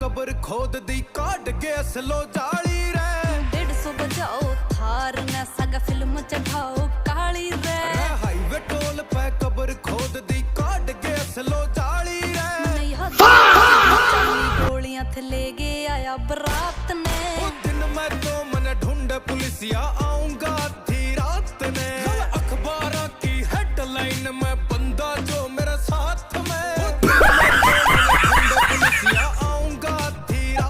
cover खोद दी काट के असलो जाली रे 150 बजाओ थार न सगा फिल्म चढ़ाओ काली रे हाईवे टोल पे कबर खोद दी काट के असलो जाली रे गोलियां थे ले गए आया बरात ने दिन मैं तो मन ढूंढ पुलिसिया आऊंगा